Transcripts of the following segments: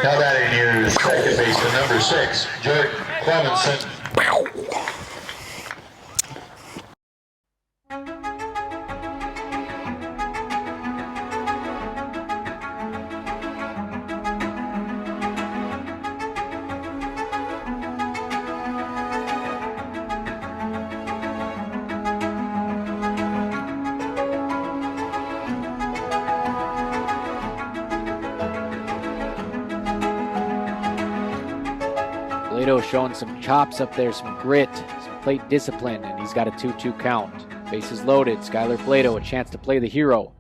Now batting here is second baseman number 6, Jordan Clemenson. Plato showing some chops up there, some grit, some plate discipline, and he's got a 2-2 count. Bases loaded. Skylar Plato a chance to play the hero.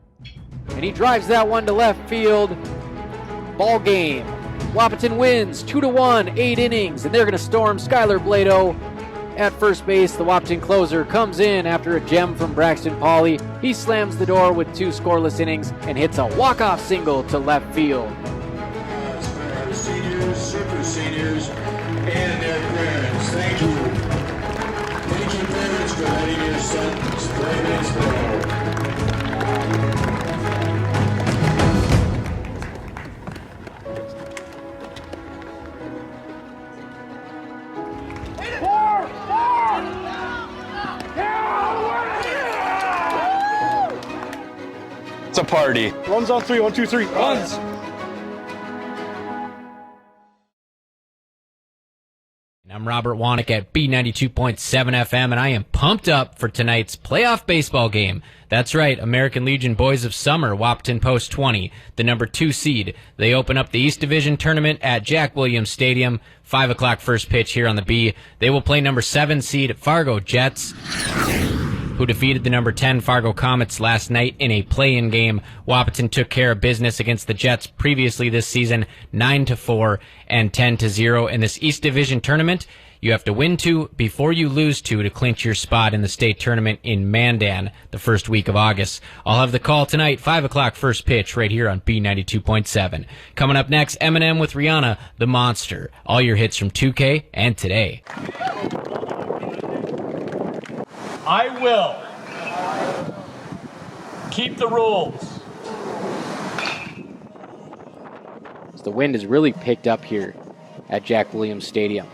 And he drives that one to left field. Ball game. Wahpeton wins 2-1, 8 innings, and they're going to storm Skylar Plato at first base. The Wahpeton closer comes in after a gem from Braxton Pauley. He slams the door with 2 scoreless innings and hits a walk-off single to left field. Seniors, super seniors, and their parents, thank you. Thank you, parents, for letting your sons play baseball. It's a party. Runs on 3, 1, 2, 3, runs. I'm Robert Wanek at B92.7 FM, and I am pumped up for tonight's playoff baseball game. That's right, American Legion Boys of Summer, Wahpeton Post 20, the number 2 seed. They open up the East Division tournament at Jack Williams Stadium, 5 o'clock first pitch here on the B. They will play number 7 seed Fargo Jets, who defeated the number 10 Fargo Comets last night in a play-in game. Wahpeton took care of business against the Jets previously this season, 9-4 and 10-0. In this East Division tournament, you have to win 2 before you lose 2 to clinch your spot in the state tournament in Mandan the first week of August. I'll have the call tonight, 5 o'clock first pitch right here on B92.7. Coming up next, Eminem with Rihanna, The Monster. All your hits from 2K and today. I will keep the rules. The wind has really picked up here at Jack Williams Stadium.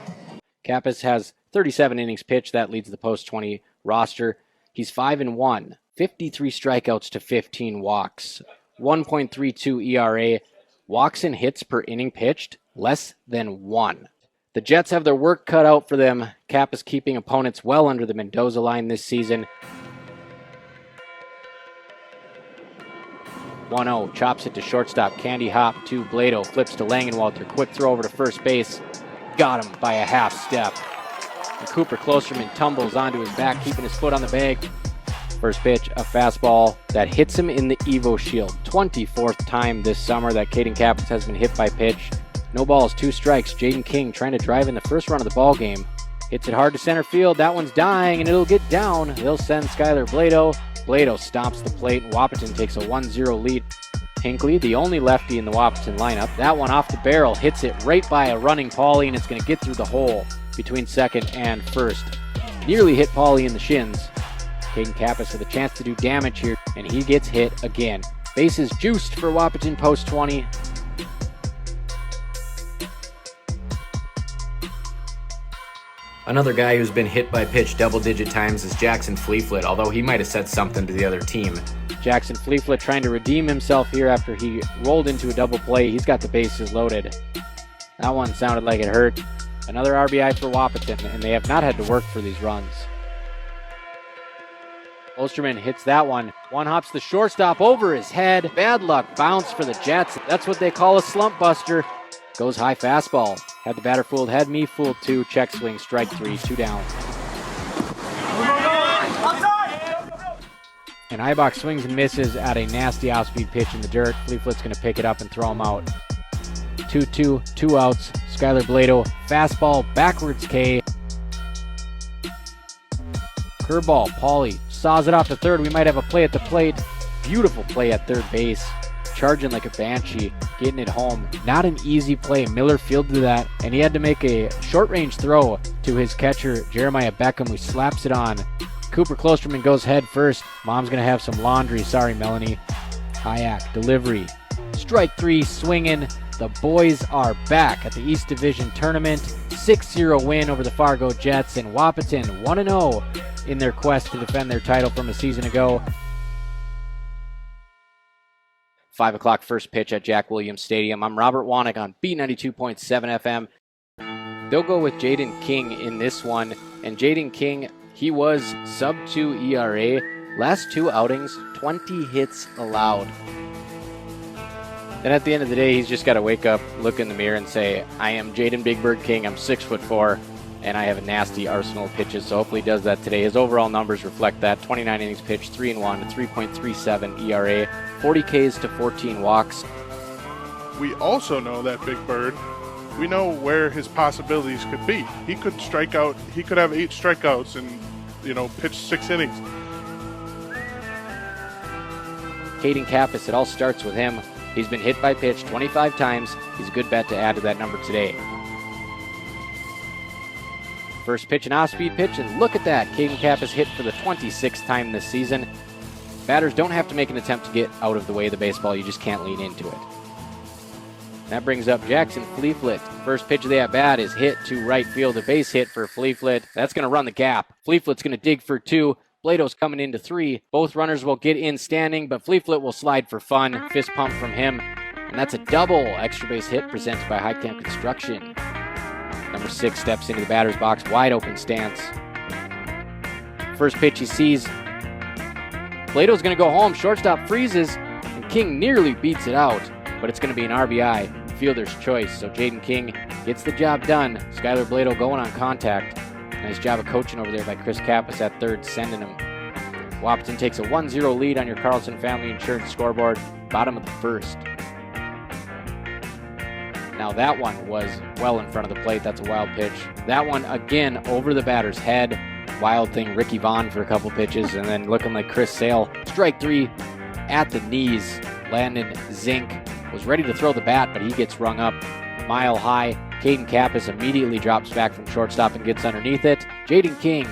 Kappas has 37 innings pitched. That leads the Post 20 roster. He's 5-1, 53 strikeouts to 15 walks, 1.32 ERA. Walks and hits per inning pitched, less than 1. The Jets have their work cut out for them. Kappas keeping opponents well under the Mendoza line this season. 1-0, chops it to shortstop. Candy Hop to Blado, flips to Langenwalter. Quick throw over to first base. Got him by a half step. And Cooper Klosterman tumbles onto his back, keeping his foot on the bag. First pitch, a fastball that hits him in the Evo Shield. 24th time this summer that Caden Kappas has been hit by pitch. No balls, 2 strikes. Jaden King trying to drive in the first run of the ball game. Hits it hard to center field. That one's dying, and it'll get down. They'll send Skylar Blado. Blado stomps the plate, and Wahpeton takes a 1-0 lead. Hinckley, the only lefty in the Wahpeton lineup. That one off the barrel, hits it right by a running Pauley, and it's going to get through the hole between second and first. Nearly hit Pauley in the shins. Caden Kappas with a chance to do damage here, and he gets hit again. Bases juiced for Wahpeton Post 20. Another guy who's been hit by pitch double-digit times is Jackson Fleeflet, although he might have said something to the other team. Jackson Fleeflet trying to redeem himself here after he rolled into a double play. He's got the bases loaded. That one sounded like it hurt. Another RBI for Wahpeton, and they have not had to work for these runs. Osterman hits that one. One hops the shortstop over his head. Bad luck bounce for the Jets. That's what they call a slump buster. Goes high fastball. Had the batter fooled, had me fooled too. Check swing, strike 3, 2 down. And Ibach swings and misses at a nasty off-speed pitch in the dirt. Fleeflet's going to pick it up and throw him out. 2-2, 2 outs. Skylar Blado, fastball, backwards K. Curveball, Pauley saws it off to third. We might have a play at the plate. Beautiful play at third base. Charging like a banshee, getting it home. Not an easy play. Miller fielded that, and he had to make a short-range throw to his catcher, Jeremiah Beckham, who slaps it on. Cooper Klosterman goes head first. Mom's going to have some laundry. Sorry, Melanie. Hayak, delivery. Strike 3, swinging. The boys are back at the East Division Tournament. 6-0 win over the Fargo Jets, and Wahpeton 1-0 in their quest to defend their title from a season ago. 5 o'clock first pitch at Jack Williams Stadium. I'm Robert Wanek on B92.7 FM. They'll go with Jaden King in this one. And Jaden King, he was sub-2 ERA. Last 2 outings, 20 hits allowed. And at the end of the day, he's just got to wake up, look in the mirror, and say, I am Jaden Big Bird King. I'm 6'4", and I have a nasty arsenal of pitches. So hopefully he does that today. His overall numbers reflect that. 29 innings pitched, 3-1, 3.37 ERA, 40 Ks to 14 walks. We also know that Big Bird, we know where his possibilities could be. He could strike out, he could have 8 strikeouts and, pitch 6 innings. 𝐃𝐀𝐏𝐄𝐏𝐄𝐝, it all starts with him. He's been hit by pitch 25 times. He's a good bet to add to that number today. First pitch, an off-speed pitch, and look at that. 𝐾aden is hit for the 26th time this season. Batters don't have to make an attempt to get out of the way of the baseball. You just can't lean into it. That brings up Jackson Fleeflet. First pitch of the at-bat is hit to right field. A base hit for Fleeflet. That's going to run the gap. Fleeflet's going to dig for 2. Blado's coming into 3. Both runners will get in standing, but Fleeflet will slide for fun. Fist pump from him. And that's a double extra base hit presented by High Camp Construction. Number 6 steps into the batter's box, wide open stance. First pitch he sees. Blado's going to go home. Shortstop freezes, and King nearly beats it out, but it's going to be an RBI, fielder's choice. So Jaden King gets the job done. Skylar Blado going on contact. Nice job of coaching over there by Chris Kappas at third, sending him. Wahpeton takes a 1-0 lead on your Carlson Family Insurance scoreboard, bottom of the first. Now that one was well in front of the plate. That's a wild pitch. That one, again, over the batter's head. Wild thing, Ricky Vaughn for a couple pitches, and then looking like Chris Sale. Strike 3 at the knees. Landon Zink was ready to throw the bat, but he gets rung up mile high. 𝐾aden immediately drops back from shortstop and gets underneath it. Jaden King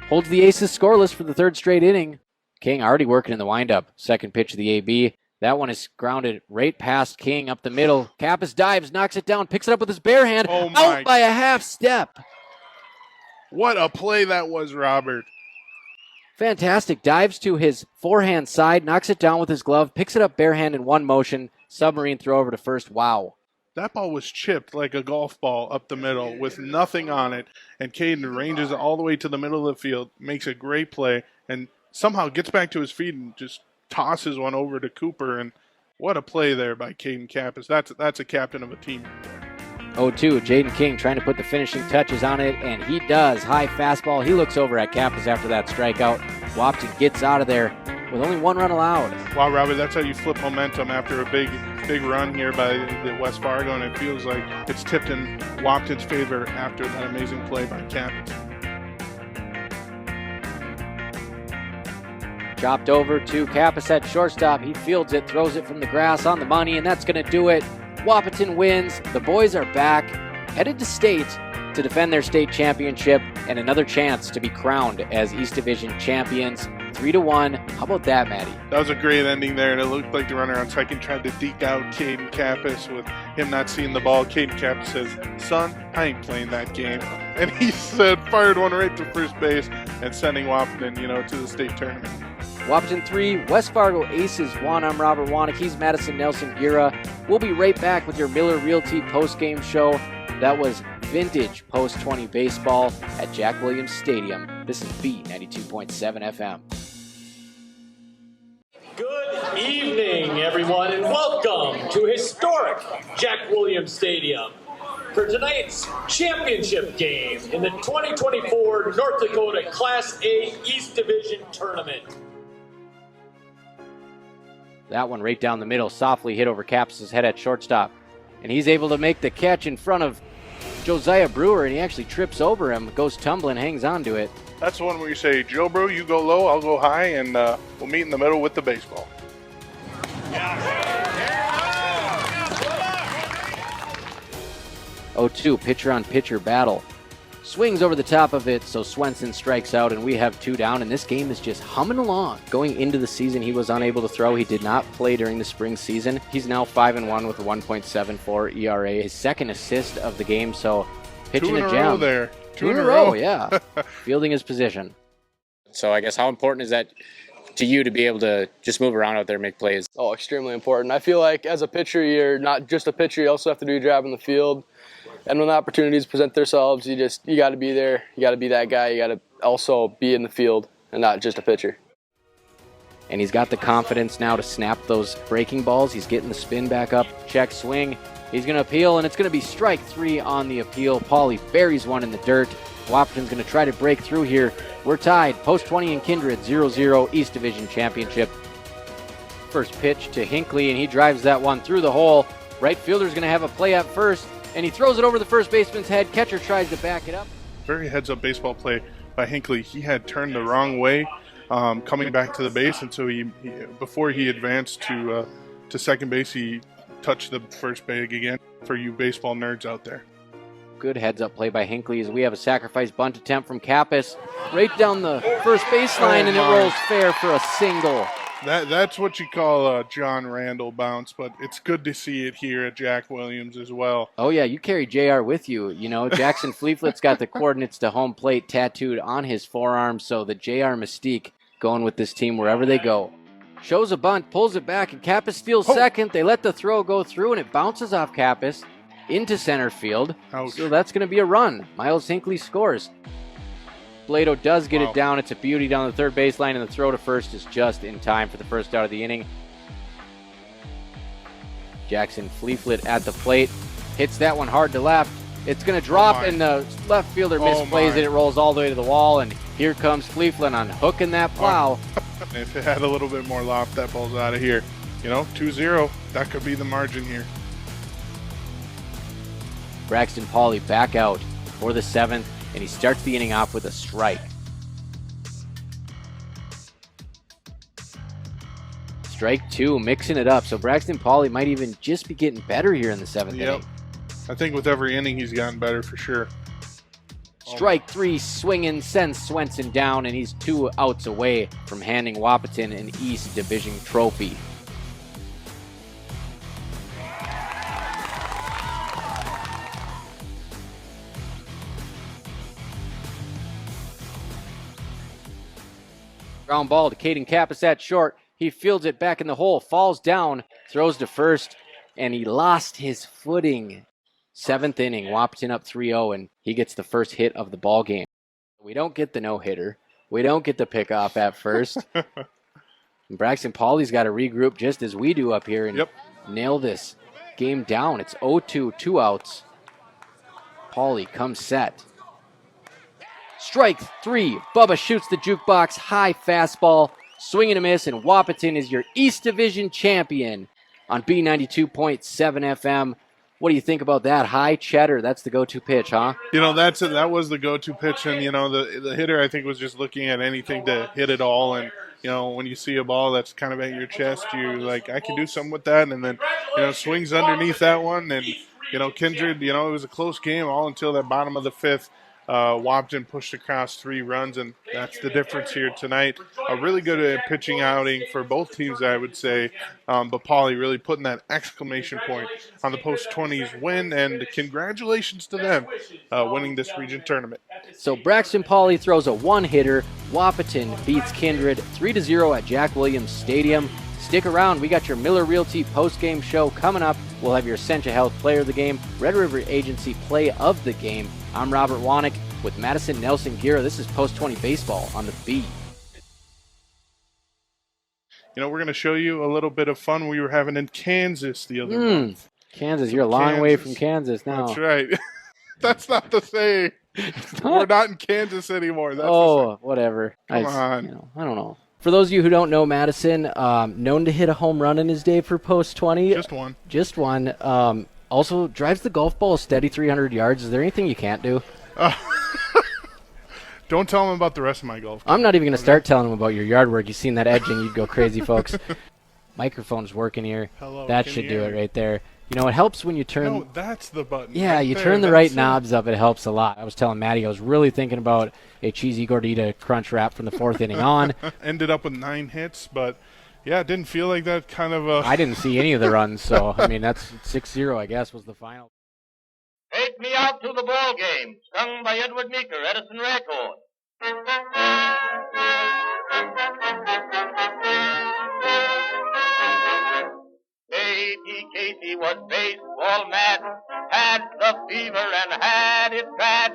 holds the Aces scoreless for the 3rd straight inning. King already working in the windup. Second pitch of the AB. That one is grounded right past King up the middle. Kappas dives, knocks it down, picks it up with his bare hand. Out by a half step. What a play that was, Robert. Fantastic. Dives to his forehand side, knocks it down with his glove, picks it up bare hand in one motion. Submarine throw over to first. Wow. That ball was chipped like a golf ball up the middle with nothing on it, and Caden ranges it all the way to the middle of the field, makes a great play, and somehow gets back to his feet and just tosses one over to Cooper. And what a play there by 𝐾aden. That's a captain of a team. 0-2, Jaden King trying to put the finishing touches on it, and he does. High fastball. He looks over at Kappas after that strikeout. Wahpeton gets out of there with only 1 run allowed. Wow, Robert, that's how you flip momentum after a big run here by the West Fargo, and it feels like it's tipped in Wahpeton's favor after that amazing play by Kappas. Chopped over to Kappas at shortstop. He fields it, throws it from the grass on the money, and that's going to do it. Wahpeton wins. The boys are back, headed to state to defend their state championship and another chance to be crowned as East Division champions. 3-1. How about that, Matty? That was a great ending there, and it looked like the runner on second tried to deke out 𝐾aden with him not seeing the ball. 𝐾aden says, son, I ain't playing that game. And he said, fired one right to first base and sending Wahpeton, to the state tournament. Wahpeton 3, West Fargo Aces 1. I'm Robert Wanek. He's Madison Nelson-Gira. We'll be right back with your Miller Realty post-game show. That was vintage post-20 baseball at Jack Williams Stadium. This is B92.7 FM. Good evening, everyone, and welcome to historic Jack Williams Stadium for tonight's championship game in the 2024 North Dakota Class A East Division Tournament. That one right down the middle, softly hit over Kappas' head at shortstop. And he's able to make the catch in front of Josiah Brewer, and he actually trips over him, goes tumbling, hangs on to it. That's the one where you say, Joe Brew, you go low, I'll go high, and we'll meet in the middle with the baseball. 0-2, pitcher-on-pitcher battle. Swings over the top of it, so Swenson strikes out, and we have 2 down, and this game is just humming along. Going into the season, he was unable to throw. He did not play during the spring season. He's now 5-1 with a 1.74 ERA, his second assist of the game, so pitching a gem. There. Two in a row, yeah. Fielding his position. So I guess how important is that to you to be able to just move around out there and make plays? Oh, extremely important. I feel like as a pitcher, you're not just a pitcher, you also have to do your job in the field. And when the opportunities present themselves, you got to be there. You got to be that guy. You got to also be in the field and not just a pitcher. And he's got the confidence now to snap those breaking balls. He's getting the spin back up. Check swing. He's going to appeal, and it's going to be strike 3 on the appeal. Paulie buries one in the dirt. Wahpeton's going to try to break through here. We're tied. Post 20 and Kindred 0-0 East Division Championship. First pitch to Hinckley, and he drives that one through the hole. Right fielder's going to have a play at first, and he throws it over the first baseman's head. Catcher tries to back it up. Very heads-up baseball play by Hinckley. He had turned the wrong way coming back to the base, and so he before he advanced to second base, he touched the first bag again for you baseball nerds out there. Good heads-up play by Hinckley as we have a sacrifice bunt attempt from Kappas right down the first baseline, and it rolls fair for a single. That's what you call a John Randall bounce, but it's good to see it here at Jack Williams as well. Oh, yeah, you carry JR with you. You know, Jackson Fleetfoot's got the coordinates to home plate tattooed on his forearm, so the JR mystique going with this team wherever they go. Shows a bunt, pulls it back, and Kappas steals second. They let the throw go through, and it bounces off Kappas into center field. Ouch. So that's going to be a run. Miles Hinckley scores. Blado does get it down. It's a beauty down the third baseline, and the throw to first is just in time for the first out of the inning. Jackson Fleetfoot at the plate. Hits that one hard to left. It's going to drop, and the left fielder misplays it. It rolls all the way to the wall, and here comes Fleetfoot on hooking that plow. If it had a little bit more loft, that ball's out of here. You know, 2-0. That could be the margin here. Braxton Paulie back out for the 7th, and he starts the inning off with a strike. Strike 2, mixing it up. So Braxton Paulie might even just be getting better here in the 7th inning. I think with every inning he's gotten better for sure. Strike 3, swinging, sends Swenson down, and he's 2 outs away from handing Wahpeton an East Division trophy. Ground ball to 𝐾𝐇 at short. He fields it back in the hole, falls down, throws to first, and he lost his footing. 7th inning, Wahpeton up 3-0, and he gets the first hit of the ball game. We don't get the no-hitter. We don't get the pickoff at first. And Braxton Paulie's got to regroup just as we do up here and nail this game down. It's 0-2, 2 outs. Paulie comes set. Strike 3. Bubba shoots the jukebox. High fastball. Swing and a miss, and Wahpeton is your East Division champion on B92.7 FM. What do you think about that? High cheddar. That's the go-to pitch, huh? You know, that was the go-to pitch, and, you know, the hitter, I think, was just looking at anything to hit it all. And, you know, when you see a ball that's kind of at your chest, you're like, I can do something with that. And then, you know, swings underneath that one. And, you know, Kindred, you know, it was a close game all until that bottom of the 5th. Wahpeton pushed across 3 runs, and that's the difference here tonight. A really good pitching outing for both teams, I would say. But Paulie really putting that exclamation point on the post-20s win, and congratulations to them winning this region tournament. So Braxton Paulie throws a one-hitter. Wahpeton beats Kindred 3-0 at Jack Williams Stadium. Stick around. We got your Miller Realty post-game show coming up. We'll have your Essentia Health Player of the Game, Red River Agency Play of the Game. I'm Robert Wanek with Madison Nelson-Gira. This is Post 20 Baseball on the B. You know, we're going to show you a little bit of fun we were having in Kansas the other month. Kansas, you're a long way from Kansas now. That's right. That's not the saying. We're not in Kansas anymore. That's whatever. Come on. You know, I don't know. For those of you who don't know Madison, known to hit a home run in his day for Post 20. Just one. Just one. Also drives the golf ball a steady 300 yards. Is there anything you can't do? Don't tell him about the rest of my golf. I'm not even going to start telling him about your yard work. You've seen that edging, you'd go crazy, folks. Microphone's working here. Hello, that can should you do hear it me? right there. You know, it helps when you turn. No, that's the button. Yeah, right you there. turn the That's right it. knobs up. It helps a lot. I was telling Maddie I was really thinking about a cheesy gordita crunch wrap from the 4th inning on. Ended up with 9 hits, but yeah, it didn't feel like that kind of a. I didn't see any of the runs, so I mean that's 6-0. I guess was the final. Take Me Out to the Ball Game, sung by Edward Meeker, Edison Record. J.T. Casey was baseball mad, had the fever and had it bad.